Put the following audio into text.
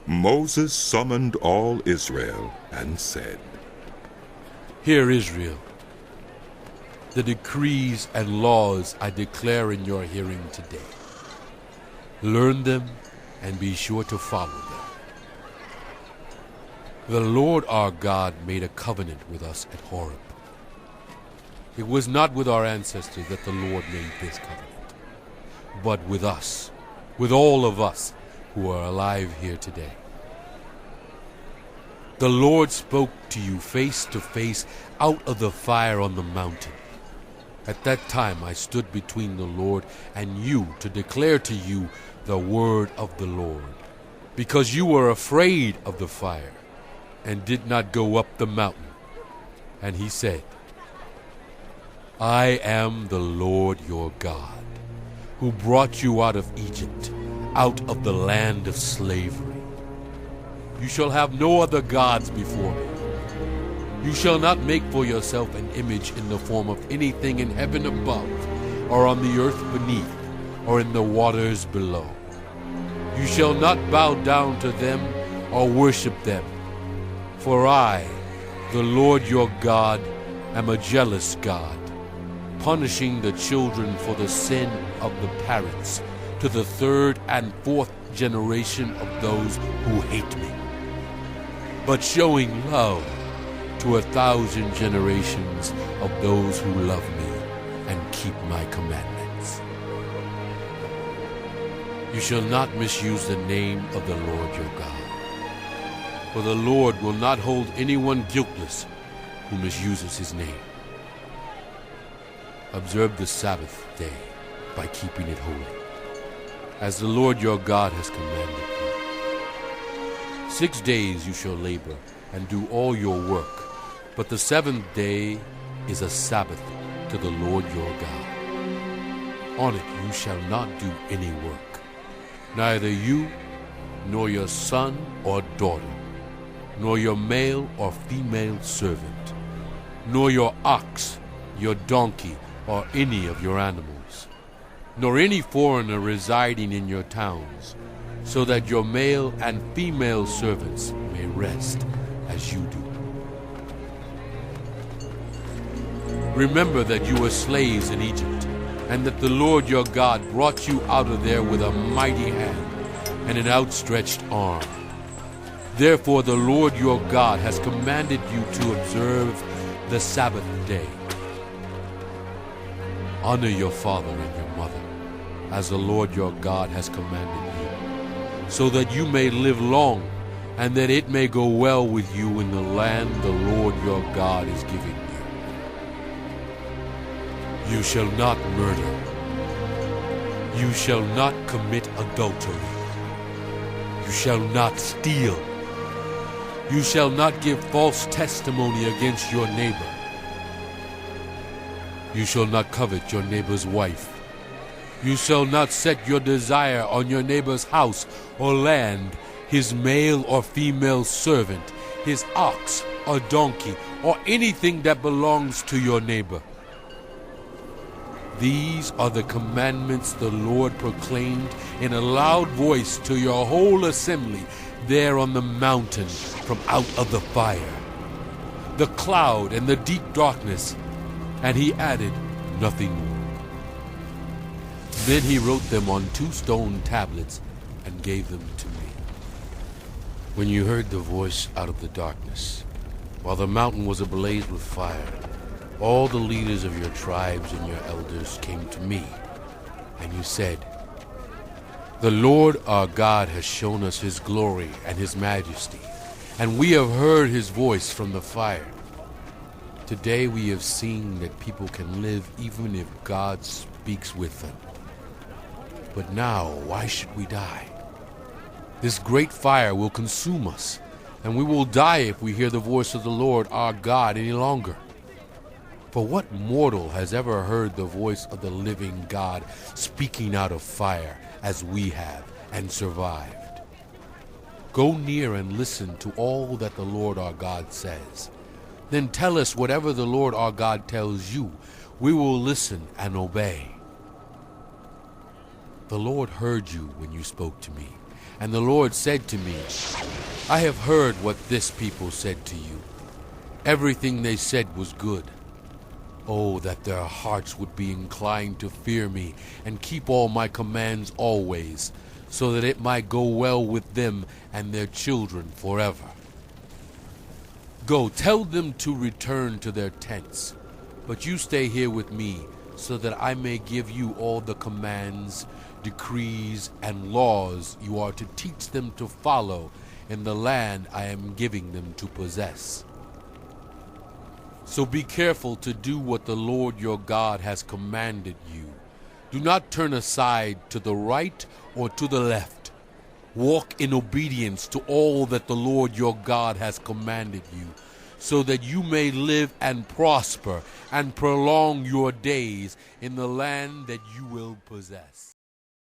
Moses summoned all Israel and said, Hear, Israel, the decrees and laws I declare in your hearing today. Learn them and be sure to follow them. The Lord our God made a covenant with us at Horeb. It was not with our ancestors that the Lord made this covenant, but with us, with all of us who are alive here today. The Lord spoke to you face to face out of the fire on the mountain. At that time I stood between the Lord and you to declare to you the word of the Lord, because you were afraid of the fire and did not go up the mountain. And he said, I am the Lord your God, who brought you out of Egypt, out of the land of slavery. You shall have no other gods before me. You shall not make for yourself an image in the form of anything in heaven above, or on the earth beneath, or in the waters below. You shall not bow down to them or worship them. For I, the Lord your God, am a jealous God, punishing the children for the sin of the parents, to the third and fourth generation of those who hate me, but showing love to 1,000 generations of those who love me and keep my commandments. You shall not misuse the name of the Lord your God, for the Lord will not hold anyone guiltless who misuses his name. Observe the Sabbath day by keeping it holy, as the Lord your God has commanded you. 6 days you shall labor and do all your work, but the seventh day is a Sabbath to the Lord your God. On it you shall not do any work, neither you, nor your son or daughter, nor your male or female servant, nor your ox, your donkey, or any of your animals, nor any foreigner residing in your towns, so that your male and female servants may rest as you do. Remember that you were slaves in Egypt, and that the Lord your God brought you out of there with a mighty hand and an outstretched arm. Therefore the Lord your God has commanded you to observe the Sabbath day. Honor your father and your mother, as the Lord your God has commanded you, so that you may live long, and that it may go well with you in the land the Lord your God is giving you. You shall not murder. You shall not commit adultery. You shall not steal. You shall not give false testimony against your neighbor. You shall not covet your neighbor's wife. You shall not set your desire on your neighbor's house or land, his male or female servant, his ox or donkey, or anything that belongs to your neighbor. These are the commandments the Lord proclaimed in a loud voice to your whole assembly there on the mountain from out of the fire, the cloud and the deep darkness. And he added nothing more. Then he wrote them on 2 stone tablets and gave them to me. When you heard the voice out of the darkness, while the mountain was ablaze with fire, all the leaders of your tribes and your elders came to me, and you said, The Lord our God has shown us his glory and his majesty, and we have heard his voice from the fire. Today we have seen that people can live even if God speaks with them. But now, why should we die? This great fire will consume us, and we will die if we hear the voice of the Lord our God any longer. For what mortal has ever heard the voice of the living God speaking out of fire as we have and survived? Go near and listen to all that the Lord our God says. Then tell us whatever the Lord our God tells you. We will listen and obey. The Lord heard you when you spoke to me, And the Lord said to me, I have heard what this people said to you. Everything they said was good. Oh, that their hearts would be inclined to fear me and keep all my commands always, so that it might go well with them and their children forever. Go, tell them to return to their tents, but you stay here with me, so that I may give you all the commands, decrees, and laws you are to teach them to follow in the land I am giving them to possess. So be careful to do what the Lord your God has commanded you. Do not turn aside to the right or to the left. Walk in obedience to all that the Lord your God has commanded you, so that you may live and prosper and prolong your days in the land that you will possess.